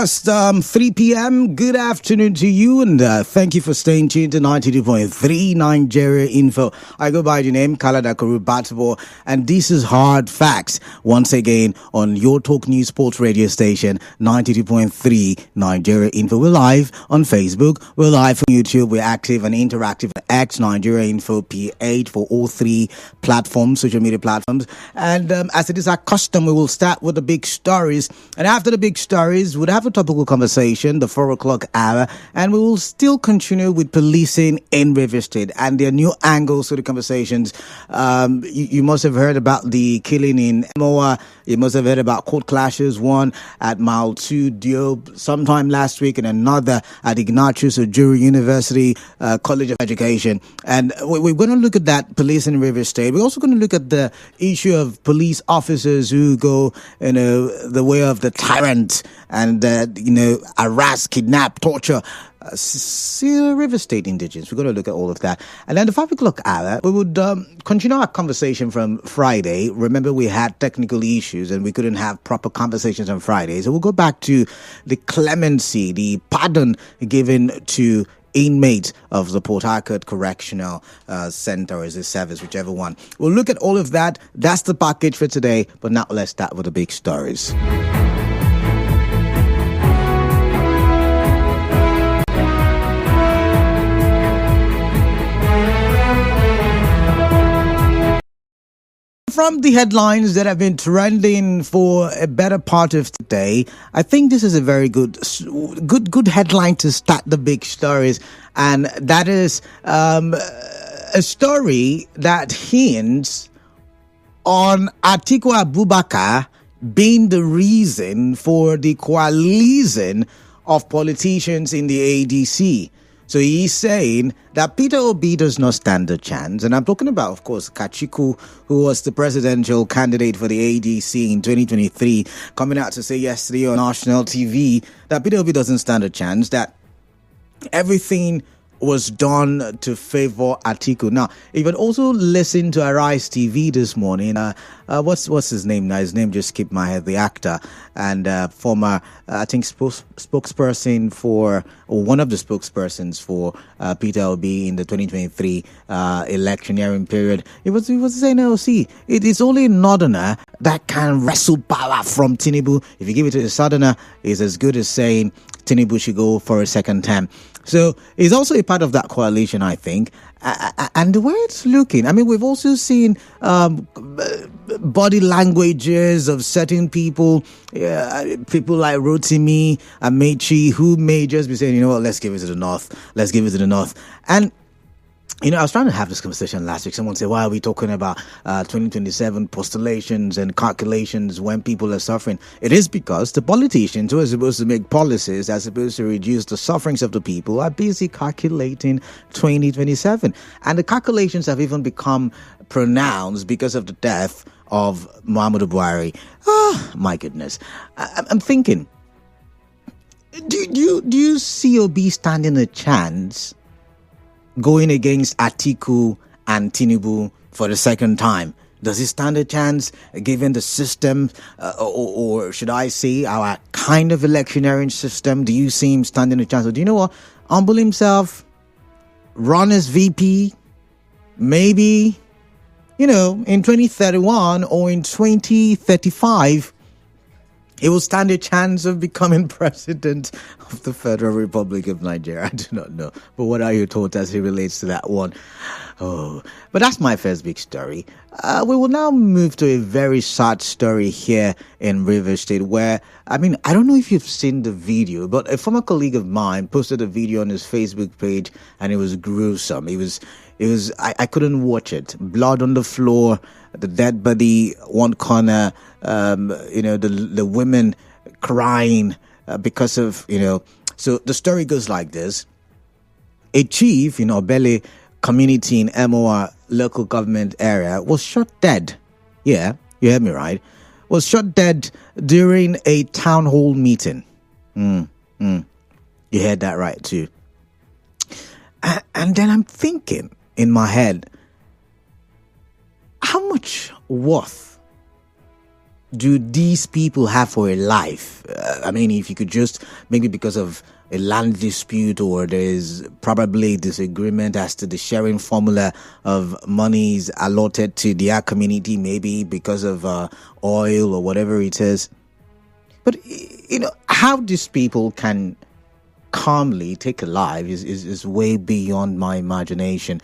Just 3 p.m. Good afternoon to you, and thank you for staying tuned to 92.3 Nigeria Info. I go by the name Kalada Batabo, and this is Hard Facts once again on your Talk News Sports radio station 92.3 Nigeria Info. We're live on Facebook, we're live on YouTube, we're active and interactive at X Nigeria Info PH for all three platforms, social media platforms. And as it is our custom, we will start with the big stories, and after the big stories, we'll have a topical conversation, the 4 o'clock hour, and we will still continue with policing in River State, and there are new angles to the conversations. You must have heard about the killing in Emoa. You must have heard about court clashes, one at Mile 2 Diop sometime last week, and another at Ignatius Ojuru University College of Education. And we're going to look at that police in River State. We're also going to look at the issue of police officers who go, the way of the tyrant and, harass, kidnap, torture. River State indigenous. We're going to look at all of that. And then the 5 o'clock hour, we would continue our conversation from Friday. Remember, we had technical issues and we couldn't have proper conversations on Friday. So we'll go back to the clemency, the pardon given to inmates of the Port Harcourt Correctional Center, or is it service, whichever one. We'll look at all of that. That's the package for today. But now let's start with the big stories. From the headlines that have been trending for a better part of today, I think this is a very good headline to start the big stories, and that is a story that hints on Atiku Abubakar being the reason for the coalition of politicians in the ADC. So he's saying that Peter Obi does not stand a chance. And I'm talking about, of course, Kachikwu, who was the presidential candidate for the ADC in 2023, coming out to say yesterday on national TV that Peter Obi doesn't stand a chance, that everything was done to favor Atiku. Now, you can also listen to Arise TV this morning. What's his name now? His name just skipped my head. The actor and former, I think, spokesperson for, or one of the spokespersons for Peter Obi in the 2023 electioneering period. He was saying, no, see, it is only a northerner that can wrestle power from Tinubu. If you give it to a southerner, it's as good as saying Tinubu should go for a second term. So he's also a part of that coalition, I think. And the way it's looking, I mean, we've also seen body languages of certain people, people like Rotimi, Amechi, who may just be saying, you know what, let's give it to the North. Let's give it to the North. And I was trying to have this conversation last week. Someone said, why are we talking about 2027 postulations and calculations when people are suffering? It is because the politicians who are supposed to make policies that are supposed to reduce the sufferings of the people are busy calculating 2027. And the calculations have even become pronounced because of the death of Muhammadu Buhari. My goodness. I'm thinking, do you see Obi standing a chance going against Atiku and Tinubu for the second time? Does he stand a chance given the system, or should I say our kind of electioneering system? Do you see him standing a chance? Or do you know what? Humble himself, run as VP, maybe, in 2031 or in 2035, he will stand a chance of becoming president of the Federal Republic of Nigeria. I do not know. But what are your thoughts as it relates to that one? Oh, but that's my first big story. We will now move to a very sad story here in River State where, I don't know if you've seen the video, but a former colleague of mine posted a video on his Facebook page and it was gruesome. I couldn't watch it. Blood on the floor, the dead body, one corner, the women crying because of, So the story goes like this. A chief in Obelle community in Emoa local government area was shot dead. Yeah, you heard me right. Was shot dead during a town hall meeting. You heard that right too. And then I'm thinking in my head, how much worth do these people have for a life? I mean, if you could just, maybe because of a land dispute, or there's probably disagreement as to the sharing formula of monies allotted to their community, maybe because of oil or whatever it is. But, how these people can calmly take a life is way beyond my imagination.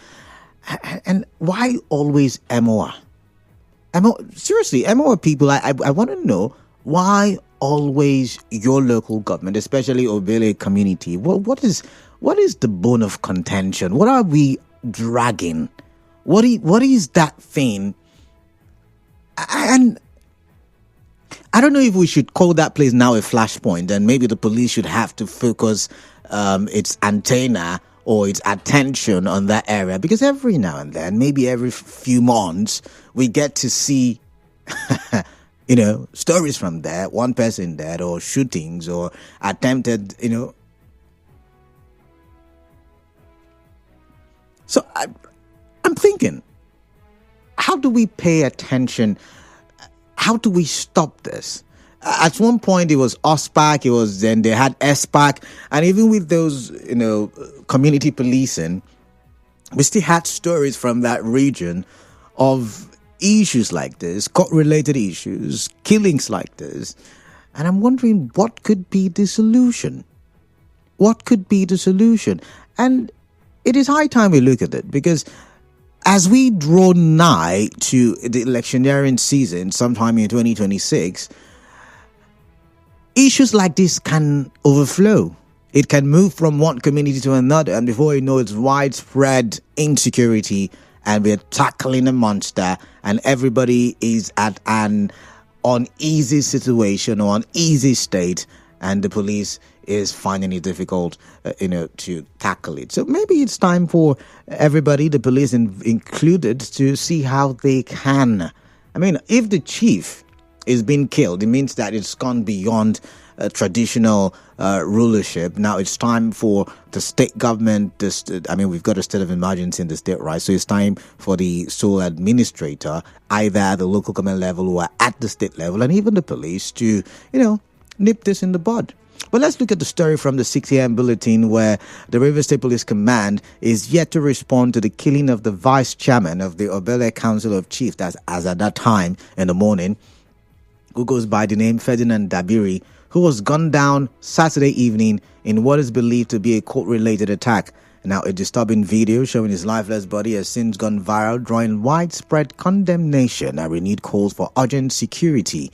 And why always MOR? Seriously, MOR people, I want to know why always your local government, especially Obelle community. What is the bone of contention? What are we dragging? What is that thing? And I don't know if we should call that place now a flashpoint, and maybe the police should have to focus its antenna or its attention on that area, because every now and then, maybe every few months, we get to see stories from there, one person dead, or shootings, or attempted, So I'm thinking, how do we pay attention? How do we stop this? At one point, it was OSPAC, then they had SPAC, and even with those, community policing, we still had stories from that region of issues like this, court-related issues, killings like this. And I'm wondering, what could be the solution? What could be the solution? And it is high time we look at it, because as we draw nigh to the electioneering season sometime in 2026, issues like this can overflow. It can move from one community to another, and before you know, it's widespread insecurity, and we're tackling a monster, and everybody is at an uneasy situation or uneasy state, and the police is finding it difficult, to tackle it. So maybe it's time for everybody, the police included, to see how they can. I mean, if the chief is being killed, it means that it's gone beyond traditional rulership. Now it's time for the state government. We've got a state of emergency in the state, right? So it's time for the sole administrator, either at the local government level or at the state level, and even the police, to, nip this in the bud. But let's look at the story from the 6 a.m. bulletin, where the Rivers State Police Command is yet to respond to the killing of the vice chairman of the Obelle Council of Chiefs, that's as at that time in the morning, who goes by the name Ferdinand Dabiri, who was gunned down Saturday evening in what is believed to be a court-related attack. Now, a disturbing video showing his lifeless body has since gone viral, drawing widespread condemnation and renewed calls for urgent security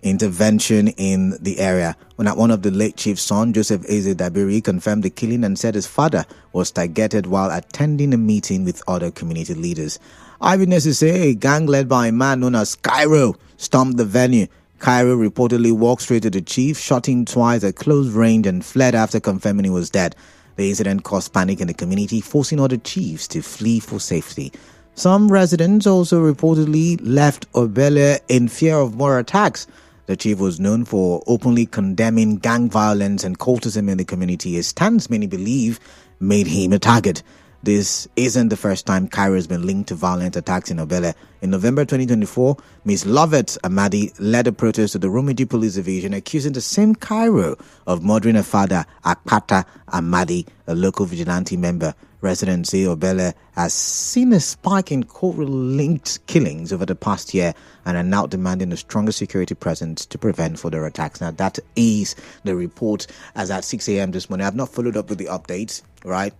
intervention in the area. When one of the late chief's son, Joseph Eze Dabiri, confirmed the killing and said his father was targeted while attending a meeting with other community leaders. Eyewitnesses say a gang led by a man known as Cairo stormed the venue. Cairo reportedly walked straight to the chief, shot him twice at close range, and fled after confirming he was dead. The incident caused panic in the community, forcing other chiefs to flee for safety. Some residents also reportedly left Obelle in fear of more attacks. The chief was known for openly condemning gang violence and cultism in the community, a stance many believe made him a target. This isn't the first time Cairo has been linked to violent attacks in Obelle. In November 2024, Ms. Lovett Amadi led a protest to the Rumiji Police Division, accusing the same Cairo of murdering her father, Akpata Amadi, a local vigilante member. Residents say Obelle has seen a spike in court-linked killings over the past year and are now demanding a stronger security presence to prevent further attacks. Now, that is the report as at 6 a.m. this morning. I've not followed up with the updates, right?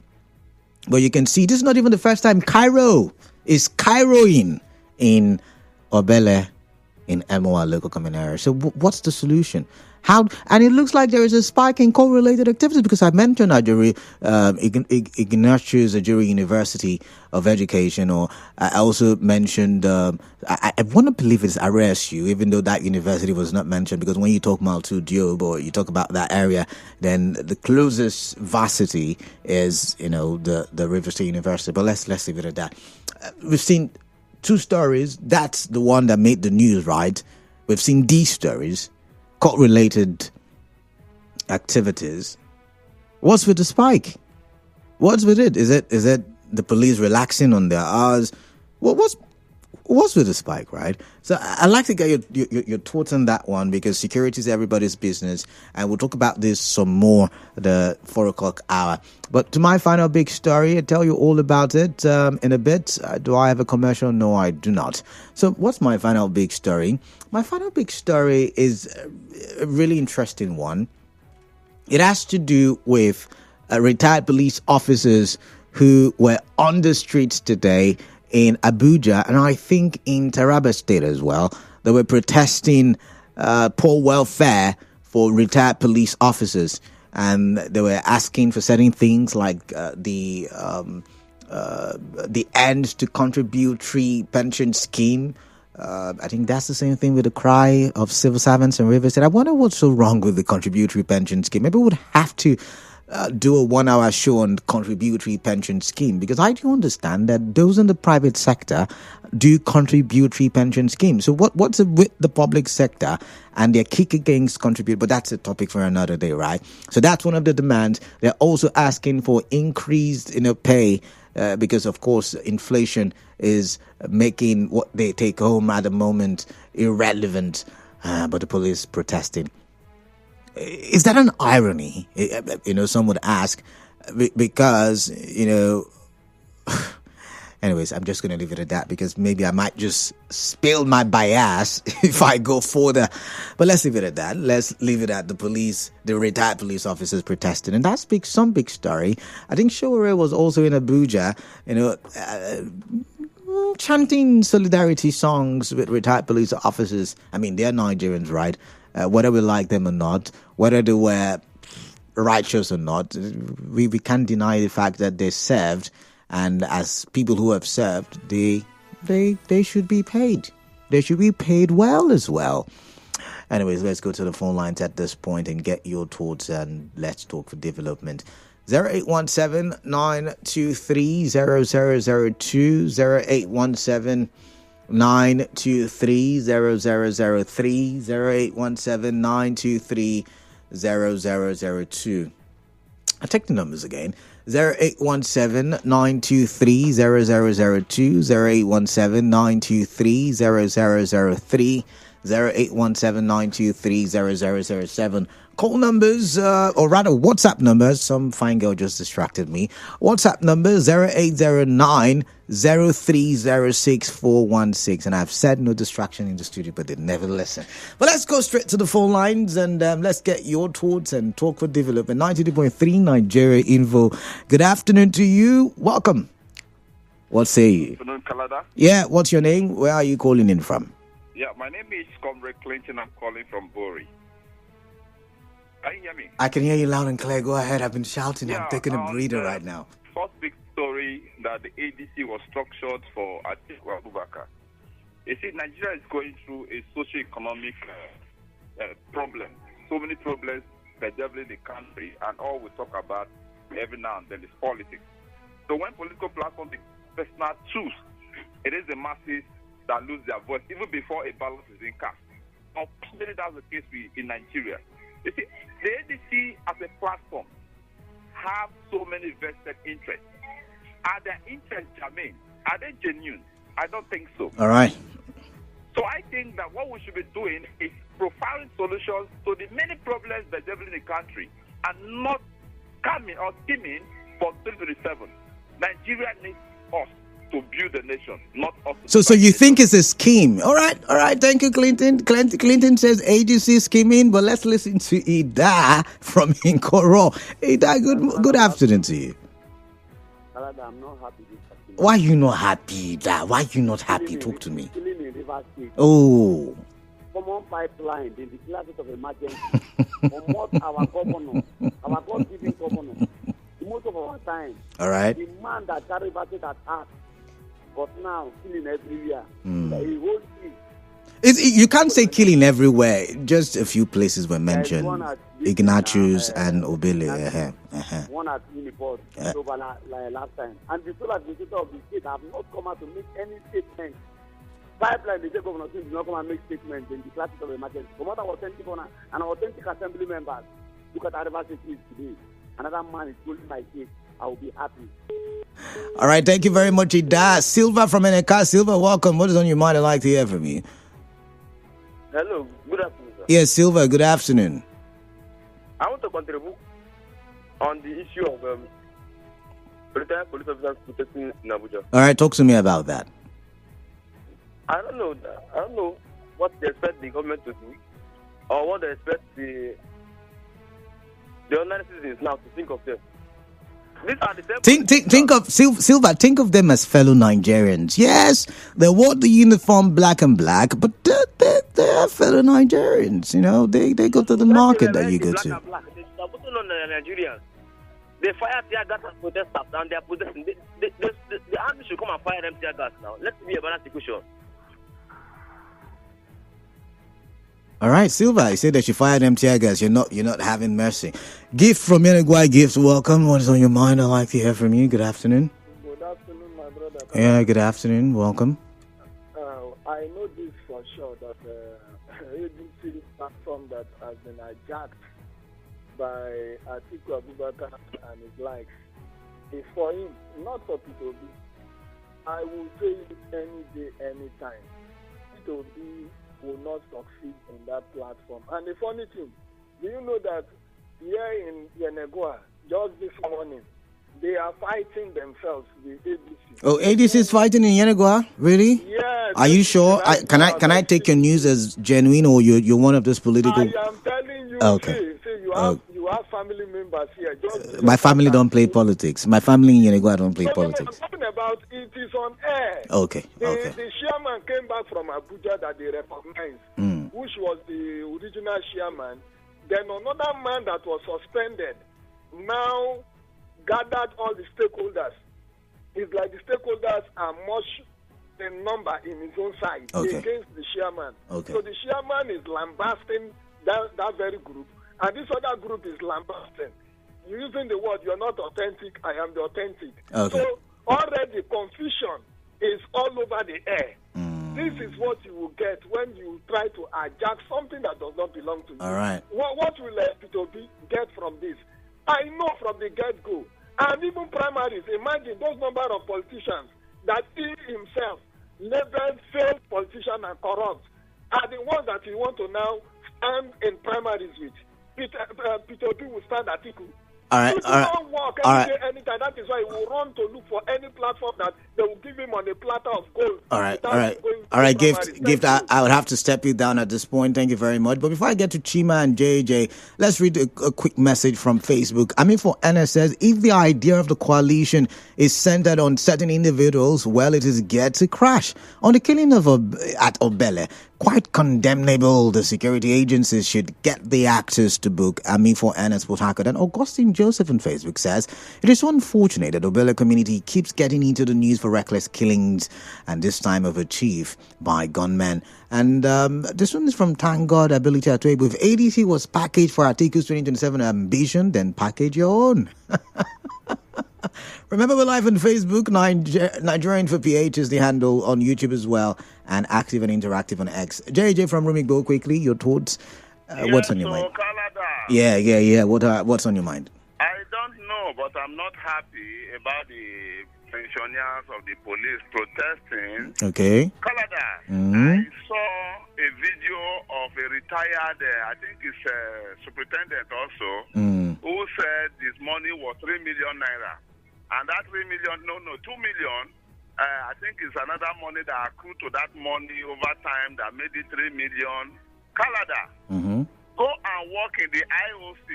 But you can see this is not even the first time Cairo is Cairoing in Obelle in MOR local common area. So what's the solution? How? And it looks like there is a spike in coal-related activities, because I mentioned Ajuri, Ignatius Ajuri University of Education, or I also mentioned, I want to believe it's RSU, even though that university was not mentioned, because when you talk Maltu Diob or you talk about that area, then the closest varsity is, the River State University. But let's leave it at that. We've seen two stories. That's the one that made the news, right? We've seen these stories. Court-related activities. What's with the spike? What's with it? Is it the police relaxing on their hours? what's with the spike, right? So I'd like to get your thoughts on that one, because security is everybody's business, and we'll talk about this some more the 4 o'clock hour. But to my final big story, I'll tell you all about it in a bit. Do I have a commercial? No, I do not. So what's my final big story? My final big story is a really interesting one. It has to do with retired police officers who were on the streets today in Abuja, and I think in Taraba State as well. They were protesting poor welfare for retired police officers, and they were asking for certain things like the end to contributory pension scheme. I think that's the same thing with the cry of civil servants in Rivers State. I wonder what's so wrong with the contributory pension scheme. Maybe we would have to do a 1 hour show on contributory pension scheme, because I do understand that those in the private sector do contributory pension schemes. So what's it with the public sector and their kick against contribute? But that's a topic for another day, right? So that's one of the demands. They're also asking for increased pay because, of course, inflation is making what they take home at the moment irrelevant. But the police protesting. Is that an irony? Some would ask, because, anyways, I'm just going to leave it at that, because maybe I might just spill my bias if I go further. But let's leave it at that. Let's leave it at the retired police officers protesting. And that's some big story. I think Showore was also in Abuja, chanting solidarity songs with retired police officers. I mean, they're Nigerians, right? Whether we like them or not, whether they were righteous or not, we can't deny the fact that they served, and as people who have served, they should be paid. They should be paid well as well. Anyways, let's go to the phone lines at this point and get your thoughts, and let's talk for development. 0817 923 0002, 0817 923 0003, 0817 923 0002. I'll take the numbers again. 0817 923 0002, 0817 923 0003, 0817 923 0007. Call numbers, or rather WhatsApp numbers. Some fine girl just distracted me. WhatsApp number 0809 0306416. And I've said no distraction in the studio, but they never listen. But let's go straight to the phone lines, and let's get your thoughts and talk for development. 92.3 Nigeria Info. Good afternoon to you. Welcome. What say you? Good afternoon, Kalada. Yeah, what's your name? Where are you calling in from? Yeah, my name is Comrade Clinton. I'm calling from Bori. Can you hear me? I can hear you loud and clear. Go ahead. I've been shouting. Yeah, I'm taking a breather right now. First big story that the ADC was structured for Atiku Abubakar. You see, Nigeria is going through a socio-economic problem. So many problems bedeviling the country, and all we talk about every now and then is politics. So when political platforms become personal tools, it is the masses that lose their voice even before a ballot is being cast. Unfortunately, that's the case in Nigeria. You see, the ADC as a platform have so many vested interests. Are their interests germane? Are they genuine? I don't think so. All right. So I think that what we should be doing is profiling solutions to the many problems that devil in the country, and not coming or scheming for 2027. Nigeria needs us to build the nation, not us. So you think it's a scheme? All right. Thank you, Clinton. Clinton says agency scheming, but let's listen to Ida from Inkoro. Ida, good afternoon to you. I'm not happy this afternoon. Why are you not happy, Ida? Why are you not happy? Talk to me. Killing in River State. Oh. Common pipeline, they declare it of emergency. Promote our governor, our God-given governor. Most of our time. All right. The man that carried River State at heart, but now killing everywhere. The whole thing. You can't say killing everywhere. Just a few places were mentioned. Ignatius and Obelle. One at Uniport over last time. And the sole administrator of the state have not come out to make any statement. Pipeline, the state governor did not come and make statements in the classes of emergency. Come out our authentic owner and our authentic assembly members. Look at our River State today. Another man is holding my case. I will be happy. All right, thank you very much, Ida. Silva from NK. Silva, welcome. What is on your mind? I'd like to hear from you. Hello, good afternoon, sir. Yes, Silva, good afternoon. I want to contribute on the issue of retired police officers protesting in Abuja. All right, talk to me about that. I don't know what they expect the government to do, or what they expect the ordinary citizens now to think of them. These are the Think of Silva. Think of them as fellow Nigerians. Yes, they wore the uniform black and black, but they're fellow Nigerians. You know, they go to the market that you go to. They're putting on the Nigerians. They fire tear gas and protesters, and they are protesting. The army should come and fire them tear gas now. Let's be a balanced situation. All right, Silva, I said that you fired them tear gas. You're not having mercy. Gift from Yenagwai Gift, welcome. What is on your mind? I'd like to hear from you. Good afternoon. Good afternoon, my brother. Yeah, good afternoon. Welcome. I know this for sure that ABC platform that has been hijacked by Atiku Abubakar and his likes is for him, not for P2B. I will say it any day, anytime. P2B will not succeed in that platform. And the funny thing, do you know that here in Yenagua, just this morning, they are fighting themselves, the ADC. Oh, ADC is fighting in Yenagua? Really? Yes. Are you sure? Can I take your news as genuine, or you're one of those political? I am telling you. Okay. See, you have family members here. My family don't play politics. My family in Yenagua don't play politics. I'm talking about it is on air. Okay. The chairman came back from Abuja that they recognized, which was the original chairman. Then another man that was suspended now gathered all the stakeholders. It's like the stakeholders are much in number in his own side against the chairman. Okay. So the chairman is lambasting that very group, and this other group is lambasting. You're using the word, you're not authentic, I am the authentic. Okay. So already confusion is all over the air. This is what you will get when you try to hijack something that does not belong to you. All right. What will P2B get from this? I know from the get-go. And even primaries, imagine those number of politicians that he himself labeled failed politicians and corrupt are the ones that he want to now stand in primaries with. P2B will stand Atiku. All right. Don't work any day, anytime. That is why he will run to look for any platform that they will give him on a platter of gold. All right. Gift. I would have to step you down at this point. Thank you very much. But before I get to Chima and JJ, let's read a quick message from Facebook. For Anna says, if the idea of the coalition is centered on certain individuals, well, it is geared to crash. On the killing of at Obelle, quite condemnable. The security agencies should get the actors to book. For Ernest Potakot. And Augustine Joseph on Facebook says, it is so unfortunate that Obelle community keeps getting into the news for reckless killings, and this time of a chief by gunmen. And this one is from Thank God Ability Atuebu. If ADC was packaged for Atiku's 2027 ambition, then package your own. Remember, we're live on Facebook. Nigerian for PH is the handle, on YouTube as well, and active and interactive on X. JJ from Rumigbo, quickly, your thoughts. What's on your mind? Canada. Yeah. What's on your mind? I don't know, but I'm not happy about the pensioners of the police protesting. Okay. Canada. I saw a video of a retired, I think it's superintendent also, who said his money was 3 million naira. And that 3 million, 2 million, I think it's another money that accrued to that money over time that made it 3 million. Canada, go and work in the IOC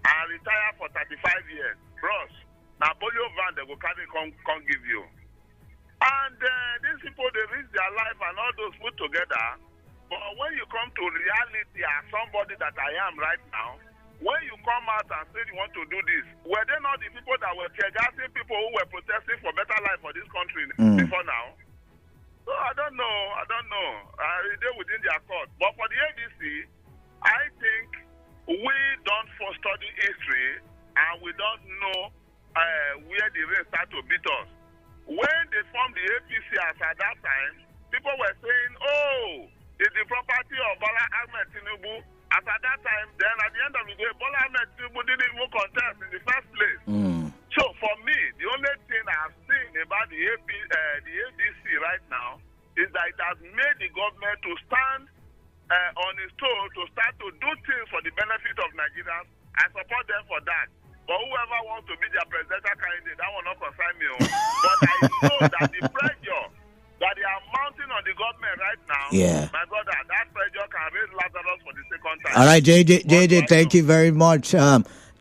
and retire for 35 years. Bros, now polio van they will carry come give you. And these people, they risk their life and all those put together. But when you come to reality as somebody that I am right now, when you come out and say you want to do this, were they not the people that were gassing people who were protesting for better life for this country before now? So I don't know. They're within their court. But for the ADC, I think we don't study history and we don't know where the rain start to beat us. When they formed the APC as at that time, people were saying, oh, it's the property of Bola Ahmed Tinubu. As at that time, then at the end of the day, Bola Ahmed Tinubu didn't even contest in the first place. So for me, the only thing I have about the ADC right now is that it has made the government to stand on its toe to start to do things for the benefit of Nigerians. I support them for that. But whoever wants to be their presidential candidate, that will not concern me. But I know that the pressure that they are mounting on the government right now, my brother, that pressure can raise Lazarus for the second time. All right, JJ, thank you very much.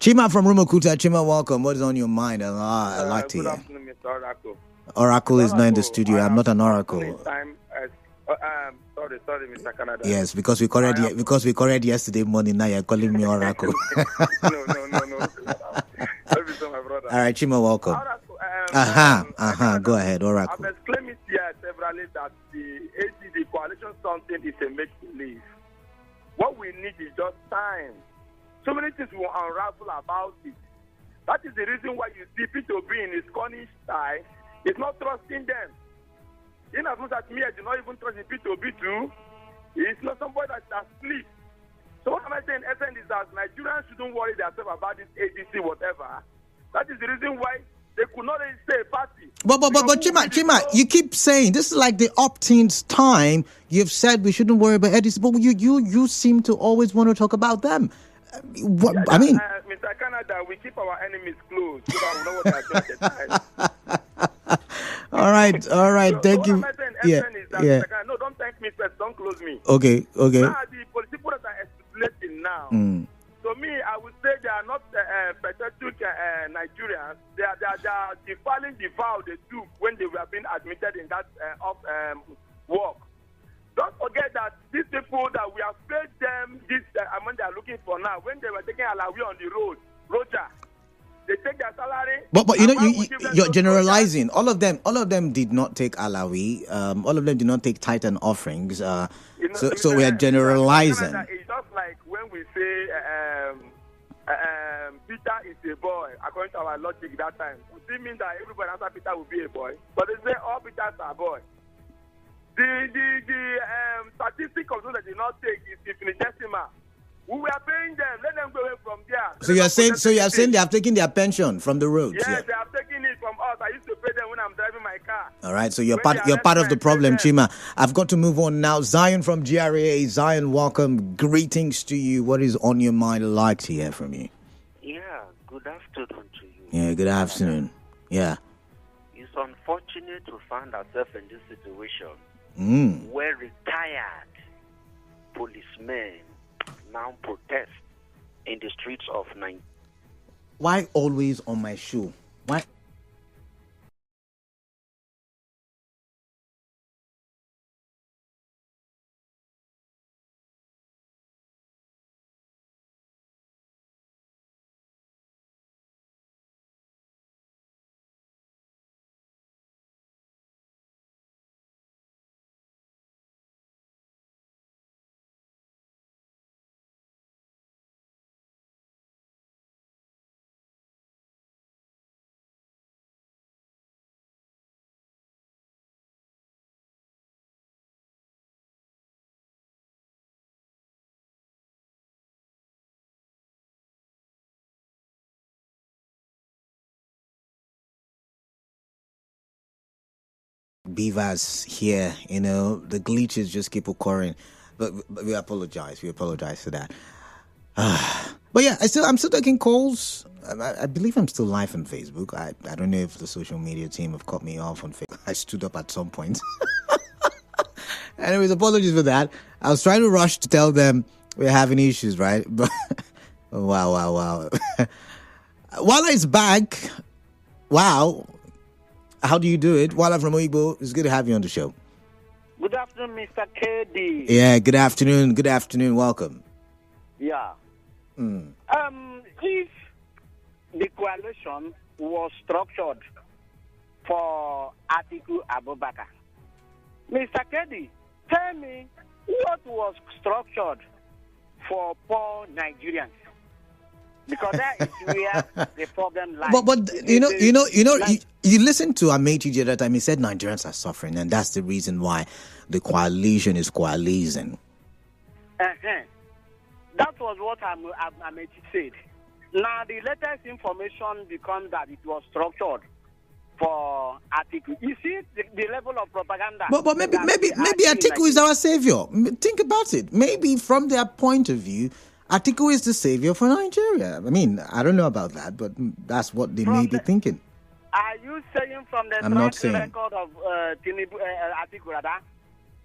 Chima from Rumokuta. Chima, welcome. What is on your mind? I like to hear. Good afternoon, Mr. Oracle. Oracle is not in the studio. I'm not an oracle. Sorry, Mr. Canada. Yes, because we corrected yesterday morning. Now you're calling me oracle. No. So, my brother. All right, Chima, welcome. Go ahead, oracle. I've explained it here severally that the coalition something is a make-believe. What we need is just time. So many things will unravel about it. That is the reason why you see Peter Obi in his Cornish style is not trusting them. In as much as me, I do not even trust Peter Obi too. He's not somebody that sleeps. So what am I saying, essence, is that Nigerians shouldn't worry themselves about this ADC, whatever. That is the reason why they could not really stay a party. But Chima, you keep saying this is like the opt-in's time. You've said we shouldn't worry about ADC, but you seem to always want to talk about them. I mean, Mr. Canada, we keep our enemies close so that we know what they are doing. All right. Thank you. No, don't thank me first. Don't close me. Okay. Now, the people that are stipulating now, to me, I would say they are not patriotic Nigerians. They are defiling the vow they took when they were being admitted in that work. Don't forget that these people that we have paid them this amount they are looking for now, when they were taking Alawi on the road, Roger, they take their salary. But you're generalizing. All of them did not take Alawi. All of them did not take Titan offerings. So we are generalizing. It's just like when we say Peter is a boy, according to our logic that time. It means that everybody after Peter will be a boy. But they say all Peters are boys. The statistic of those that did not take is infinitesimal. We were paying them. Let them go away from there. So you are saying they have taken their pension from the roads? Yes, they have taken it from us. I used to pay them when I'm driving my car. All right, so you're part of the problem, Chima. I've got to move on now. Zion from GRA. Zion, welcome. Greetings to you. What is on your mind? I'd like to hear from you. Yeah, good afternoon to you. Yeah, good afternoon. Yeah. It's unfortunate to find ourselves in this situation where retired policemen now protest in the streets of Nigeria. Why always on my shoe? Why? Beavers here, the glitches just keep occurring, but we apologize for that. But yeah, I'm still taking calls. I believe I'm still live on Facebook. I don't know if the social media team have cut me off on Facebook. I stood up at some point. Anyways, apologies for that. I was trying to rush to tell them we're having issues, right? But wow. Wala is back. Wow. How do you do it? Wala from Oigbo, it's good to have you on the show. Good afternoon, Mr. KD. Yeah, good afternoon. Good afternoon. Welcome. Yeah. If the coalition was structured for Atiku Abubakar, Mr. KD, tell me what was structured for poor Nigerians. Because that is where the problem lies. But you listen to Amechi the other time. He said Nigerians are suffering, and that's the reason why the coalition is coalescing. That was what Amechi said. Now the latest information becomes that it was structured for Atiku. You see the level of propaganda. But maybe Atiku is our savior. Think about it. Maybe from their point of view, Atiku is the savior for Nigeria. I mean, I don't know about that, but that's what they may be thinking. Are you saying from the record of Atiku, rather?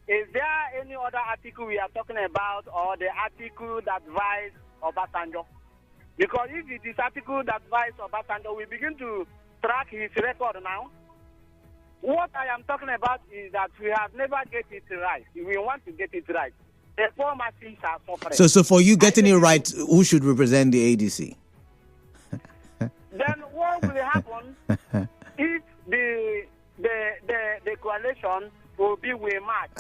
Is there any other Atiku we are talking about, or the Atiku that advised Obasanjo? Because if it is Atiku that advised Obasanjo, we begin to track his record now. What I am talking about is that we have never get it right. We want to get it right. The poor masses are suffering. So for you getting it right, who should represent the ADC? Then what will happen if the coalition will be with match?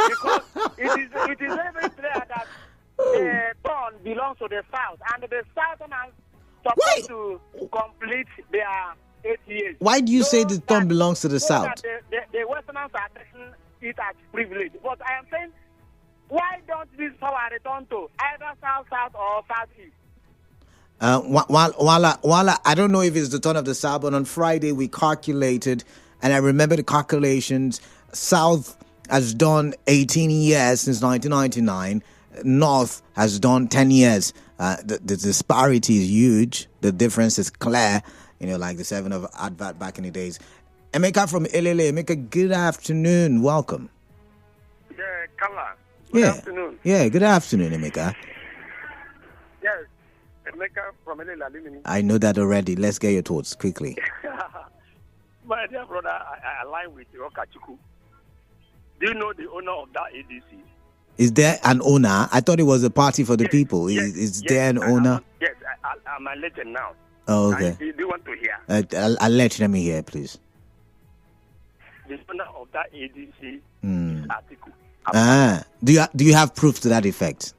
Because it is very clear that the throne belongs to the South, and the Southerners supposed to complete their 8 years. Why do you say the throne belongs to the South? The Westerners are taking it as privilege. But I am saying, why don't this power return to either South or Southeast? While I don't know if it's the turn of the South, but on Friday we calculated, and I remember the calculations. South has done 18 years since 1999. North has done 10 years. The disparity is huge. The difference is clear. Like the 7 of advert back in the days. Emeka from Elele. Emeka, good afternoon. Welcome. Yeah, Kala. Good afternoon. Yeah, good afternoon, Emeka. Yes, Emeka from Elele. I know that already. Let's get your thoughts quickly. My dear brother, I align with your Kachikwu. Do you know the owner of that ADC? Is there an owner? I thought it was a party for the people. Is there an owner? Yes, I'm a legend now. Oh, okay. Do you want to hear? I'll let me hear, please. The owner of that ADC is Atiku. Do you have proof to that effect?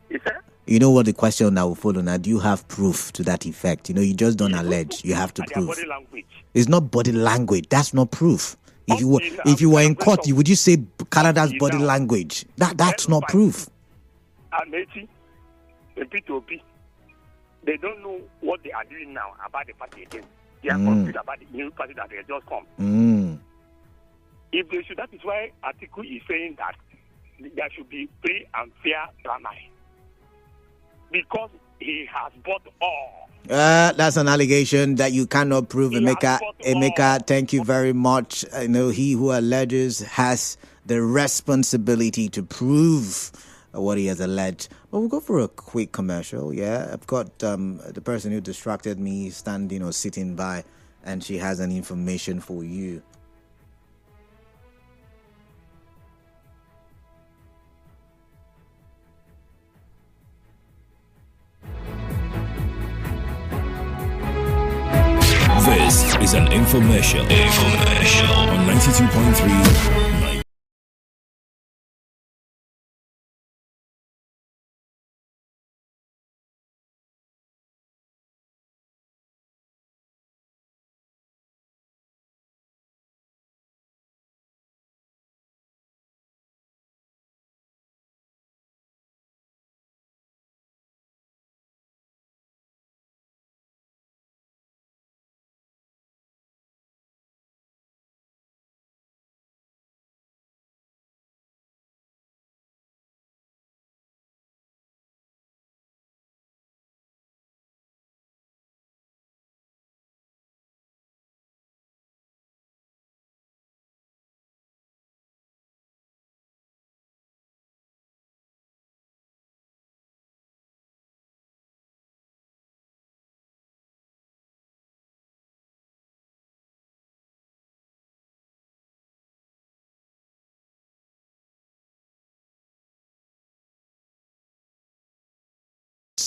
Yes, sir? You know what the question that will follow now? Do you have proof to that effect? You just don't allege. You have to prove. Body language. It's not body language. That's not proof. If you were in court, would you say Canada's body language? That's not proof. Ameti, the P2P, they don't know what they are doing now about the party again. They are confused about the new party that they just come. If they should, that is why Atiku is saying that there should be free and fair primary. Because he has bought all. That's an allegation that you cannot prove, Emeka, thank you very much. I know he who alleges has the responsibility to prove what he has alleged. But we'll go for a quick commercial, yeah? I've got the person who distracted me standing or sitting by, and she has an information for you. This is an infomercial on 92.3.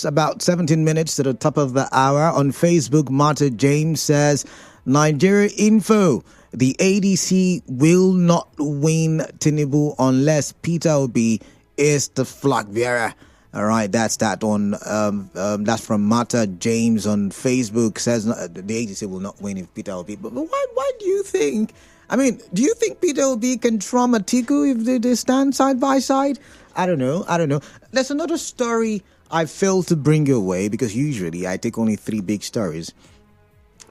About 17 minutes to the top of the hour. On Facebook, Martha James says, Nigeria Info, the ADC will not win Tinubu unless Peter Obi is the flag bearer. All right, that's that on. That's from Martha James on Facebook. Says the ADC will not win if Peter Obi. But why do you think? I mean, do you think Peter Obi can trump Atiku if they stand side by side? I don't know. There's another story I failed to bring your way because usually I take only 3 big stories.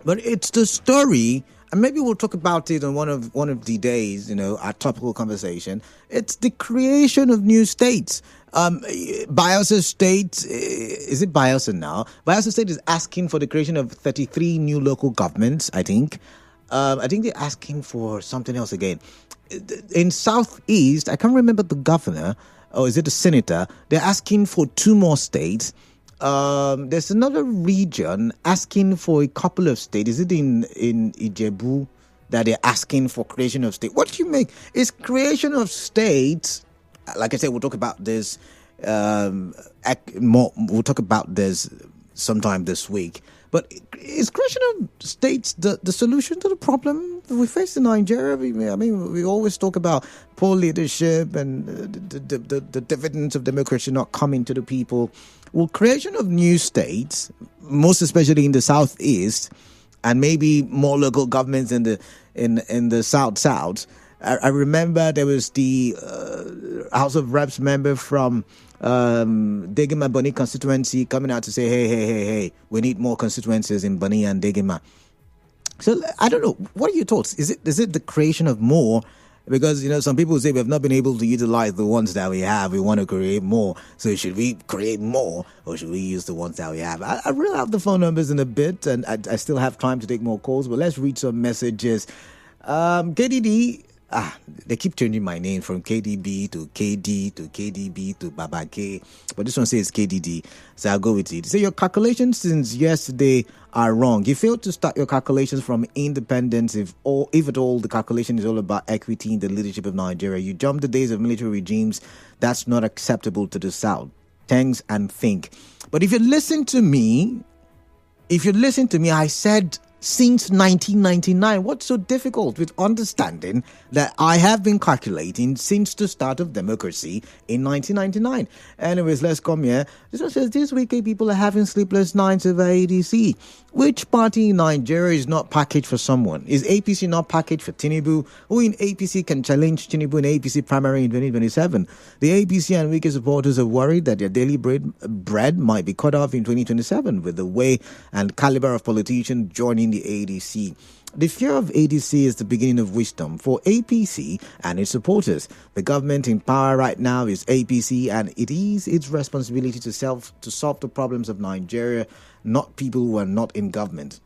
But it's the story, and maybe we'll talk about it on one of the days, our topical conversation. It's the creation of new states. Bayelsa State, is it Bayelsa now? Bayelsa State is asking for the creation of 33 new local governments, I think. I think they're asking for something else again. In Southeast, I can't remember the governor, or is it the senator? They're asking for 2 more states. There's another region asking for a couple of states. Is it in Ijebu that they're asking for creation of state? What do you make? Is creation of states, like I said, we'll talk about this more. We'll talk about this sometime this week. But is creation of states the solution to the problem we face in Nigeria? We always talk about poor leadership and the dividends of democracy not coming to the people. Well, creation of new states, most especially in the southeast, and maybe more local governments in the south. I remember there was the House of Reps member from Degema Bani constituency coming out to say, hey, we need more constituencies in Bani and Degema. So I don't know. What are your thoughts? Is it the creation of more? Because, some people say we have not been able to utilize the ones that we have. We want to create more. So should we create more, or should we use the ones that we have? I will have the phone numbers in a bit, and I still have time to take more calls. But let's read some messages. KDD. They keep changing my name from KDB to KD to KDB to Baba K. But this one says KDD. So I'll go with it. So your calculations since yesterday are wrong. You failed to start your calculations from independence. If at all, the calculation is all about equity in the leadership of Nigeria. You jump the days of military regimes. That's not acceptable to the South. Thanks and think. But if you listen to me, I said since 1999. What's so difficult with understanding that I have been calculating since the start of democracy in 1999? Anyways, let's come here. This one says, this weekend people are having sleepless nights over ADC. Which party in Nigeria is not packaged for someone? Is APC not packaged for Tinubu? Who in APC can challenge Tinubu in APC primary in 2027? The APC and Wike supporters are worried that their daily bread might be cut off in 2027 with the way and caliber of politicians joining the ADC. The fear of ADC is the beginning of wisdom for APC and its supporters. The government in power right now is APC, and it is its responsibility to solve the problems of Nigeria, not people who are not in government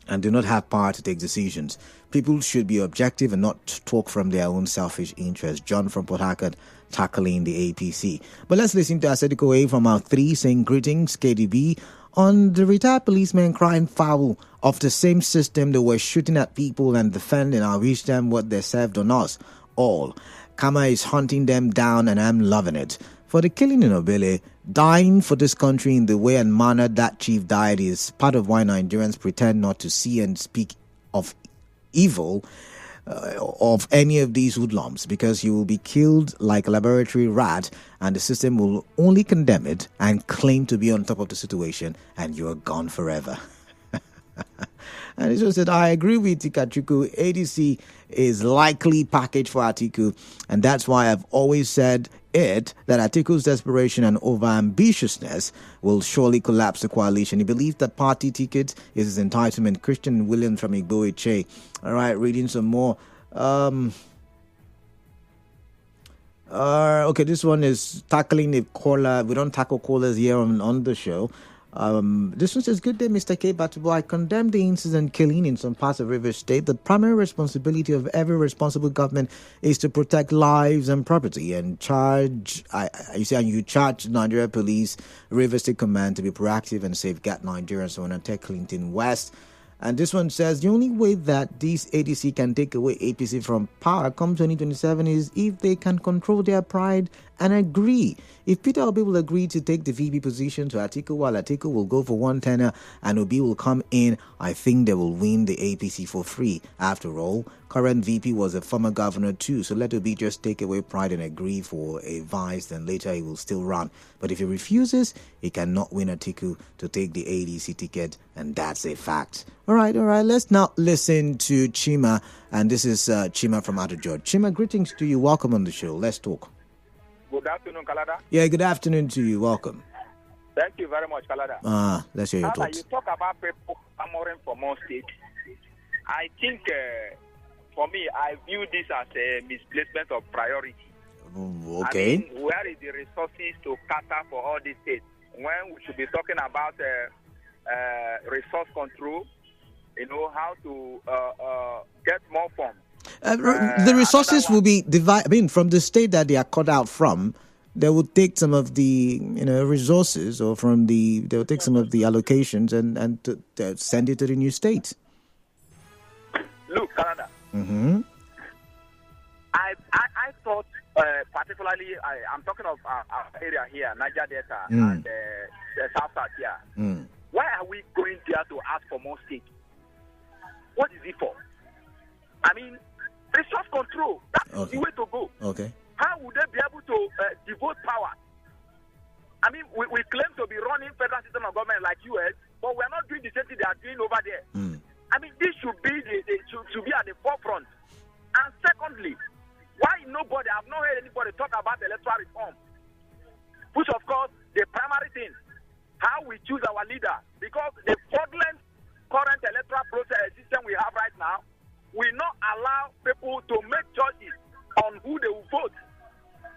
and do not have power to take decisions. People should be objective and not talk from their own selfish interests. John from Port Harcourt, tackling the APC. But let's listen to Atiku from our 3 saying, greetings, KDB. On the retired policemen crying foul of the same system, they were shooting at people and defending. I wish them what they served on us all. Karma is hunting them down, and I'm loving it. For the killing in Obelle, dying for this country in the way and manner that chief died is part of why Nigerians pretend not to see and speak of evil of any of these hoodlums, because you will be killed like a laboratory rat and the system will only condemn it and claim to be on top of the situation, and you are gone forever. And he just said, I agree with Kachikwu. ADC is likely packaged for Atiku, and that's why I've always said that Atiku's desperation and over-ambitiousness will surely collapse the coalition. He believes that party ticket is his entitlement. Christian Williams from Igbo Eche. All right, reading some more. Okay, this one is tackling the caller. We don't tackle callers here on the show. This one says, good day, Mr. K. Batubo. I condemn the incident killing in some parts of Rivers State. The primary responsibility of every responsible government is to protect lives and property, and you charge Nigeria Police, Rivers State Command to be proactive and safeguard Nigerians on attack Clinton West. And this one says, the only way that this ADC can take away APC from power come 2027 is if they can control their pride and agree. If Peter Obi will agree to take the VP position to Atiku, while Atiku will go for one tenure and Obi will come in, I think they will win the APC for free. After all, current VP was a former governor too, so let Obi just take away pride and agree for a vice, then later he will still run. But if he refuses, he cannot win Atiku to take the ADC ticket, and that's a fact. All right, let's now listen to Chima, and this is Chima from Abuja. Chima, greetings to you. Welcome on the show. Let's talk. Good afternoon, Kalada. Yeah, good afternoon to you. Welcome. Thank you very much, Kalada. Let's hear your thoughts. You talk about people clamoring for more states. I think, for me, I view this as a misplacement of priority. Okay. I mean, where is the resources to cater for all these states? When we should be talking about resource control, how to get more funds. The resources will be divided. I mean, from the state that they are cut out from, they will take some of the resources, or they'll take some of the allocations and to send it to the new state. Look, Canada. Mm-hmm. I thought, particularly, I'm talking of our area here, Niger Delta and the South here. Why are we going there to ask for more states? What is it for? I mean, resource control. That's the way to go. Okay. How would they be able to devote power? I mean, we claim to be running federal system of government like US, but we're not doing the same thing they are doing over there. I mean, this should be should be at the forefront. And secondly, why I've not heard anybody talk about electoral reform, which of course the primary thing, how we choose our leader, because the fraudulent current electoral process system we have right now will not allow people to make choices on who they will vote.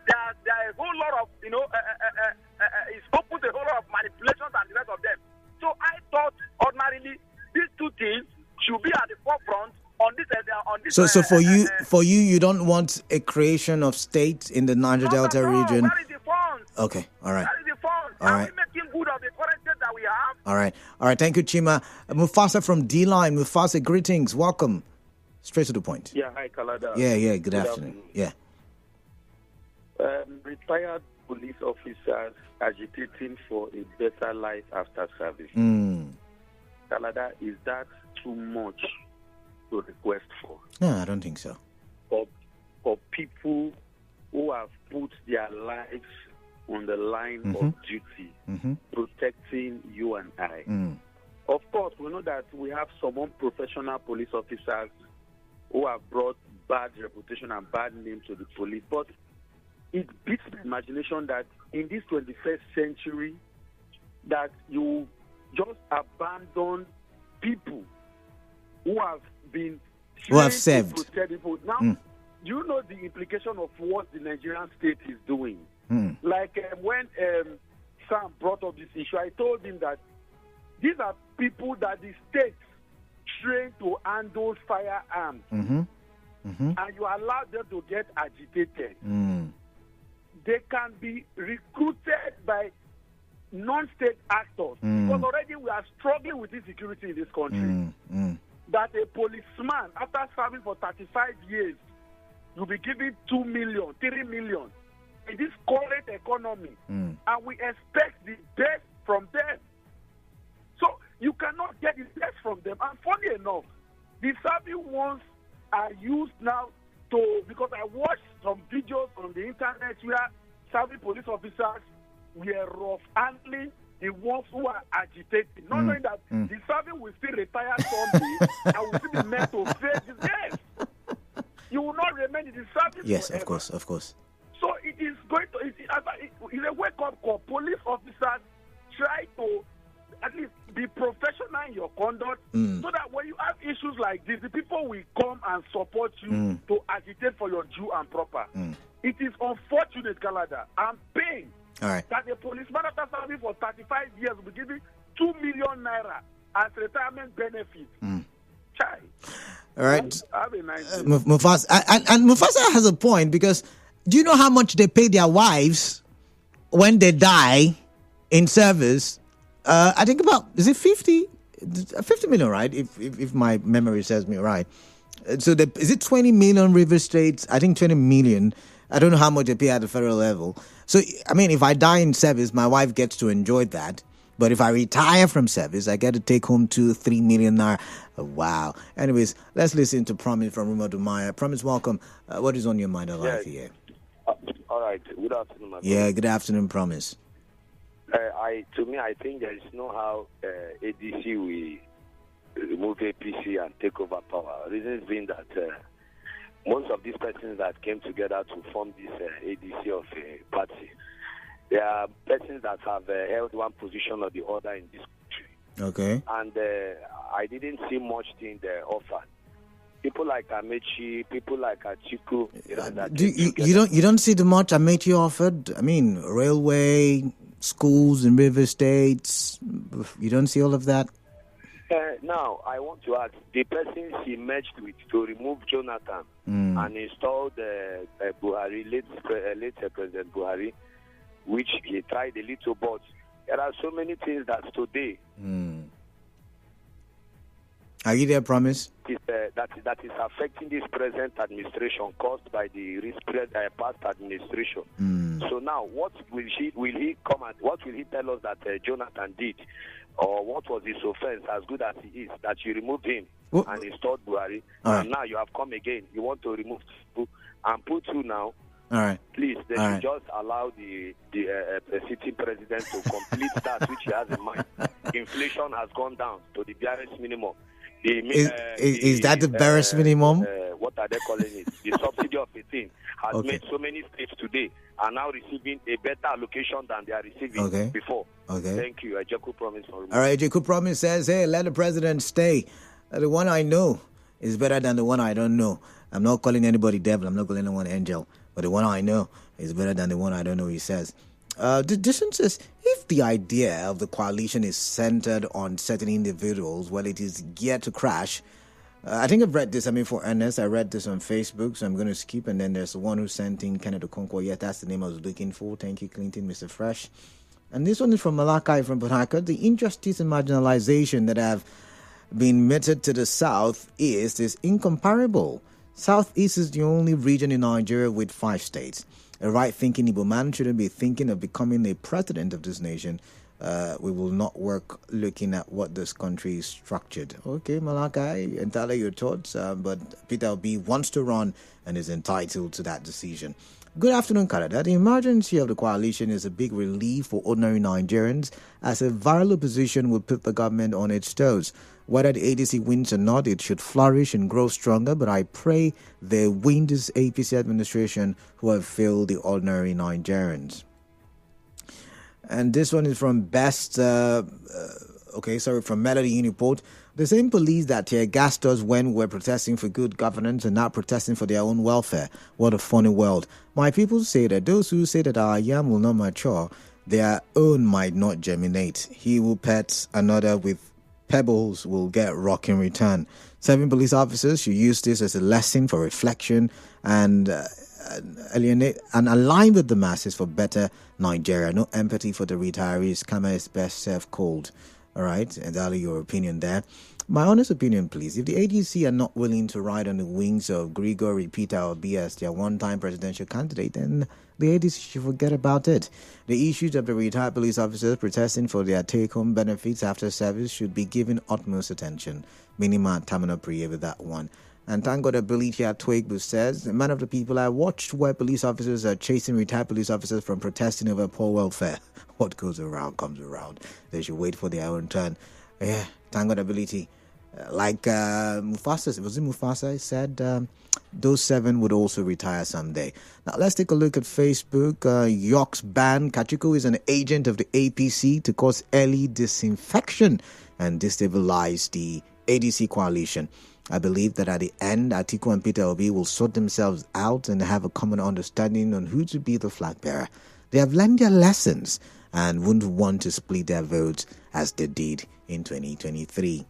There are a whole lot of, it's open to a whole lot of manipulations and the rest of them. So I thought ordinarily these two things should be at the forefront on this. So for you, you don't want a creation of states in the Niger Delta region. Where is the funds? Okay, all right. Where is the funds? All right. Are we making good of the current state that we have? All right. Thank you, Chima. Mufasa from D-Line. Mufasa, greetings. Welcome. Straight to the point. Yeah, hi, Kalada. Yeah. Good afternoon. Yeah. Retired police officers agitating for a better life after service. Kalada, is that too much to request for? No, I don't think so. For people who have put their lives on the line of duty, protecting you and I. Of course, we know that we have some unprofessional police officers who have brought bad reputation and bad name to the police. But it beats the imagination that in this 21st century, that you just abandon people who have been served. To protect people. Now, you know the implication of what the Nigerian state is doing. Like when Sam brought up this issue, I told him that these are people that the state trained to handle firearms, and you allow them to get agitated. They can be recruited by non-state actors, because already we are struggling with insecurity in this country. That a policeman, after serving for 35 years, will be given 2 million, 3 million in this current economy, and we expect the best from them. So you cannot get the best from them. And funny enough, the serving ones are used now because I watched some videos on the internet where serving police officers were rough handling the ones who are agitating, not knowing that the serving will still retire someday and will still be meant to face this. Yes, you will not remain in the service. Yes, forever. of course. So it is going to. It's a wake-up call. Police officers try to at least be professional in your conduct, so that when you have issues like this, the people will come and support you to agitate for your due and proper. It is unfortunate, Canada. I'm pained that a policeman after serving for 35 years will be given 2 million naira as retirement benefit. Chai. All right. Have a nice day. Mufasa, and Mufasa has a point, because do you know how much they pay their wives when they die in service? I think about, is it 50 million, right? If my memory serves me right. So is it 20 million River States? I think 20 million. I don't know how much they pay at the federal level. So, I mean, if I die in service, my wife gets to enjoy that. But if I retire from service, I get to take home 2-3 million naira. Wow. Anyways, let's listen to Promise from Ruma Dumaya. Promise, welcome. What is on your mind alive here? All right. Good afternoon, my Yeah, good afternoon, Promise. I think there is no how ADC will remove APC and take over power. Reasons being that most of these persons that came together to form this ADC of a party, There are persons that have held one position or the other in this country. Okay. And I didn't see much thing they offered. People like Amechi, people like Atiku. You don't see the much Amechi offered? I mean, railway, schools in river states. You don't see all of that? Now, I want to ask, the persons he merged with to remove Jonathan and install Buhari, late President Buhari, which he tried a little, but there are so many things that today... Are you there, Promise? That is affecting this present administration caused by the past administration. So now, what will he tell us that Jonathan did, or what was his offense? As good as he is, that you removed him and installed Buhari, and now you have come again. You want to remove two and put two now. All right. Please, they should just allow the sitting president to complete that which he has in mind. Inflation has gone down to the barest minimum. Is that the barest minimum? What are they calling it? The subsidy of 18 has made so many states today are now receiving a better allocation than they are receiving before. Okay. Thank you. Atiku Promise. All right. Atiku Promise says, hey, let the president stay. The one I know is better than the one I don't know. I'm not calling anybody devil. I'm not calling anyone angel. But the one I know is better than the one I don't know, he says. The difference is, if the idea of the coalition is centered on certain individuals, well, it is geared to crash. I think I've read this. I mean, for Ernest, I read this on Facebook, so I'm going to skip. And then there's the one who sent in Kennedy Okonkwo. Yeah, that's the name I was looking for. Thank you, Clinton, Mr. Fresh. And this one is from Malachi from Port Harcourt. The injustice and marginalization that have been meted to the Southeast is incomparable. Southeast is the only region in Nigeria with 5 states. A right-thinking Igbo man shouldn't be thinking of becoming a president of this nation. We will not work looking at what this country is structured. Okay, Malachi, entirely your thoughts. But Peter Obi wants to run and is entitled to that decision. Good afternoon, Canada. The emergency of the coalition is a big relief for ordinary Nigerians, as a viral opposition will put the government on its toes. Whether the ADC wins or not, it should flourish and grow stronger, but I pray they win this APC administration who have failed the ordinary Nigerians. And this one is from from Melody Uniport. The same police that tear gassed us when we're protesting for good governance and not protesting for their own welfare. What a funny world. My people say that those who say that our yam will not mature, their own might not germinate. He who pets another with pebbles will get rock in return. 7 police officers should use this as a lesson for reflection and alienate and align with the masses for better Nigeria. No empathy for the retirees. Kama is best served cold. All right, and that'll your opinion there. My honest opinion, please. If the ADC are not willing to ride on the wings of Gregory Peter Obi as their one-time presidential candidate, then the ADC should forget about it. The issues of the retired police officers protesting for their take-home benefits after service should be given utmost attention. Minima Tamina Priya with that one. And thank God Abilitia Twigbu says, man of the people, I watched where police officers are chasing retired police officers from protesting over poor welfare. What goes around comes around. They should wait for their own turn. Yeah, thank God Ability. Like Mufasa, was it Mufasa? Said those 7 would also retire someday. Now let's take a look at Facebook. York's ban. Kachikwu is an agent of the APC to cause early disinfection and destabilize the ADC coalition. I believe that at the end, Atiku and Peter Obi will sort themselves out and have a common understanding on who to be the flag bearer. They have learned their lessons and wouldn't want to split their votes as they did in 2023.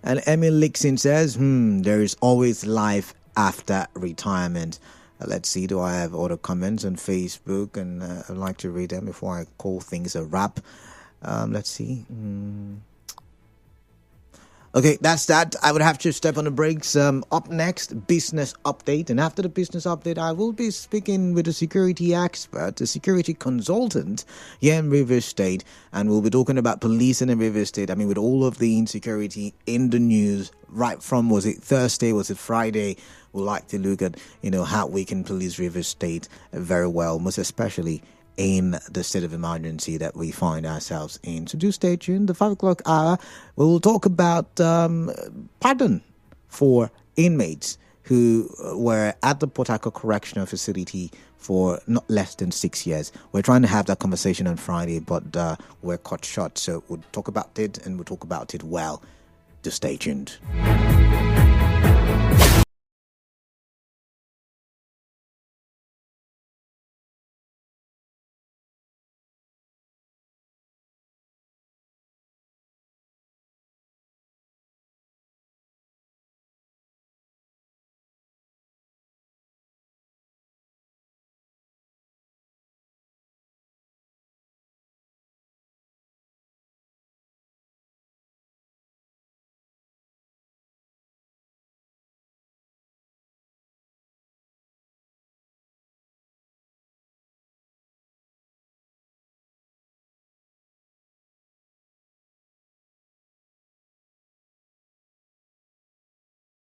And Emil Lixin says, there is always life after retirement. Let's see, do I have other comments on Facebook? And I'd like to read them before I call things a wrap. Let's see. Okay, that's that. I would have to step on the brakes. Up next, business update. And after the business update, I will be speaking with a security expert, a security consultant here in Rivers State. And we'll be talking about policing in Rivers State. I mean, with all of the insecurity in the news, right from, was it Thursday, was it Friday? We'd like to look at, how we can police Rivers State very well, most especially in the state of emergency that we find ourselves in. So do stay tuned. The 5 o'clock hour, we will talk about pardon for inmates who were at the Port Harcourt Correctional Facility for not less than 6 years. We're trying to have that conversation on Friday, but we're cut short. So we'll talk about it, and we'll talk about it well. Just stay tuned.